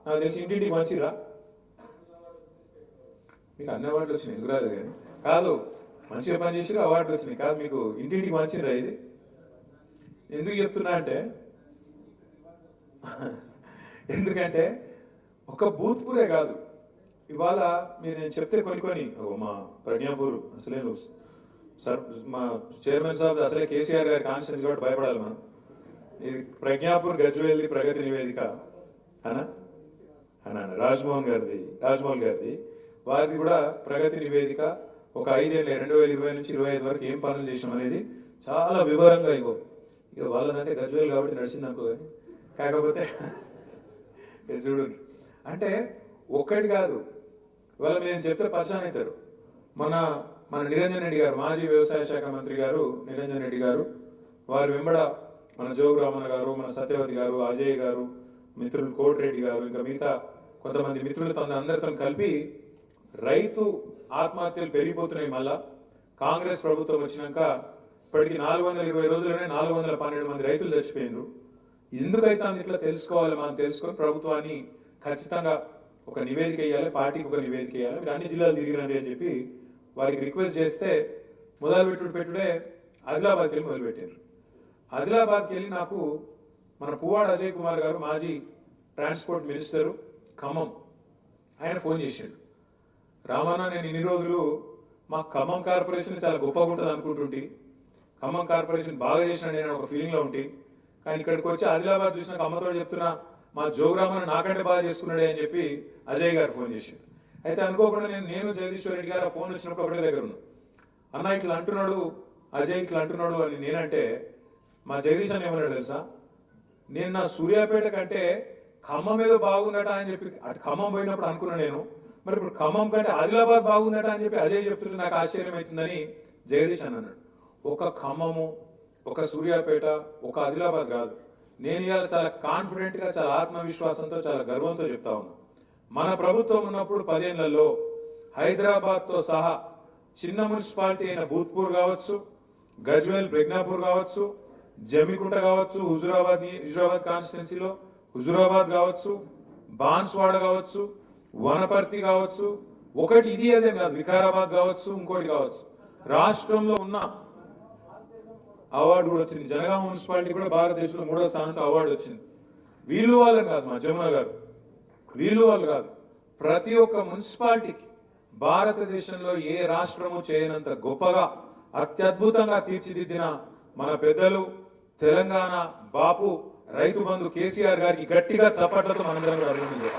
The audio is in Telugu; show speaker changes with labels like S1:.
S1: నాకు తెలిసి ఇంటింటికి మంచిరా మీకు అన్ని అవార్డులు వచ్చినాయి, ఎందుకు రాలేదు కానీ కాదు, మంచిగా పనిచేసి అవార్డులు వచ్చినాయి కాదు, మీకు ఇంటింటికి మంచిరా ఇది. ఎందుకు చెప్తున్నా అంటే ఎందుకంటే ఒక భూత్పూరే కాదు, ఇవాళ మీరు నేను చెప్తే కొన్ని మా ప్రజ్ఞాపూర్ అసలే సార్ మా చైర్మన్ సాబ్ అసలే కేసీఆర్ గారి కాన్స్టిట్యూన్సీ కాబట్టి భయపడాలి మనం. ఇది ప్రజ్ఞాపూర్ గజ్వేల్ది ప్రగతి నివేదిక అనా అనా రాజ్మోహన్ గారిది వారిది కూడా ప్రగతి నివేదిక. ఒక 5 ఏళ్ళ 2020 నుంచి 25 వరకు ఏం పనులు చేసాం అనేది చాలా వివరంగా ఇక వాళ్ళదంటే గజ్వేల్ కాబట్టి నడిచింది అనుకో. కానీ కాకపోతే చూడు అంటే ఒక్కటి కాదు, ఇవాళ నేను చెప్తే పరిచయం అవుతారు. మన నిరంజన్ రెడ్డి గారు, మాజీ వ్యవసాయ శాఖ మంత్రి గారు నిరంజన్ రెడ్డి గారు, వారి వెంబడ మన జోగు రామన్న గారు, మన సత్యవతి గారు, అజయ్ గారు, మిత్రులు కోటిరెడ్డి గారు, ఇంకా మిగతా కొంతమంది మిత్రులతో అందరితో కలిపి రైతు ఆత్మహత్యలు పెరిగిపోతున్నాయి. మళ్ళా కాంగ్రెస్ ప్రభుత్వం వచ్చినాక ఇప్పటికి 420 రోజుల్లోనే 412 మంది రైతులు చచ్చిపోయినారు. ఎందుకైతే ఇట్లా తెలుసుకోవాలి, మనం తెలుసుకొని ప్రభుత్వాన్ని ఖచ్చితంగా ఒక నివేదిక ఇవ్వాలి, పార్టీకి ఒక నివేదిక ఇవ్వాలి, మీరు అన్ని జిల్లాలు తిరిగిరండి అని చెప్పి వారికి రిక్వెస్ట్ చేస్తే పెట్టుడే ఆదిలాబాద్కి వెళ్ళి మొదలుపెట్టారు. ఆదిలాబాద్కి వెళ్ళి నాకు మన పువ్వాడ అజయ్ కుమార్ గారు, మాజీ ట్రాన్స్పోర్ట్ మినిస్టరు ఖమ్మం, ఆయన ఫోన్ చేశాడు. రామన్న, నేను ఇన్ని రోజులు మా ఖమ్మం కార్పొరేషన్ చాలా గొప్పగా ఉంటుంది అనుకుంటుంటే, ఖమ్మం కార్పొరేషన్ బాగా చేసిన నేను ఒక ఫీలింగ్లో ఉంటే, కానీ ఇక్కడికి వచ్చి ఆదిలాబాద్ చూసిన అమ్మతో చెప్తున్నా మా జోగురామన్న నాకంటే బాగా చేసుకున్నాడే అని చెప్పి అజయ్ గారు ఫోన్ చేశాడు. అయితే అనుకోకుండా నేను జగదీశ్వర్ రెడ్డి గారు ఫోన్ వచ్చినప్పుడు ఒకటే దగ్గర ఉన్నాను. అన్న ఇట్లా అంటున్నాడు అజయ్, ఇట్లా అంటున్నాడు అని నేనంటే మా జగదీష్ అని ఏమన్నాడు తెలుసా, నేను నా సూర్యాపేట కంటే ఖమ్మం ఏదో బాగుందట అని చెప్పి అటు ఖమ్మం పోయినప్పుడు అనుకున్నా నేను, మరి ఇప్పుడు ఖమ్మం కంటే ఆదిలాబాద్ బాగుందట అని చెప్పి అజయ్ చెప్తుంటే నాకు ఆశ్చర్యం అవుతుందని జగదీష్ అని అన్నాడు. ఒక ఖమ్మము, ఒక సూర్యాపేట, ఒక ఆదిలాబాద్ కాదు, నేను ఇవాళ చాలా కాన్ఫిడెంట్ గా, చాలా ఆత్మవిశ్వాసంతో, చాలా గర్వంతో చెప్తా ఉన్నా. మన ప్రభుత్వం ఉన్నప్పుడు 10 ఏళ్లలో హైదరాబాద్ తో సహా చిన్న మున్సిపాలిటీ అయిన భూత్పూర్ కావచ్చు, గజ్వేల్ ప్రజ్ఞాపూర్ కావచ్చు, జమ్మికుంట కావచ్చు, హుజురాబాద్ కాన్స్టిట్యున్సీలో హుజురాబాద్ కావచ్చు, బాన్స్వాడ కావచ్చు, వనపర్తి కావచ్చు, ఒకటి ఇది అదే కాదు, వికారాబాద్ కావచ్చు, ఇంకోటి కావచ్చు, రాష్ట్రంలో ఉన్న అవార్డు కూడా వచ్చింది. జనగామ మున్సిపాలిటీ కూడా భారతదేశంలో 3వ స్థానంతో అవార్డు వచ్చింది. వీళ్ళు వాళ్ళని కాదు, మా జమున గారు వీళ్ళు వాళ్ళు కాదు, ప్రతి ఒక్క మున్సిపాలిటీకి భారతదేశంలో ఏ రాష్ట్రము చేయనంత గొప్పగా అత్యద్భుతంగా తీర్చిదిద్దిన మన పెద్దలు తెలంగాణ బాపు రైతు బంధు కేసీఆర్ గారికి గట్టిగా చప్పట్లతో మనందరం అభినందించారు.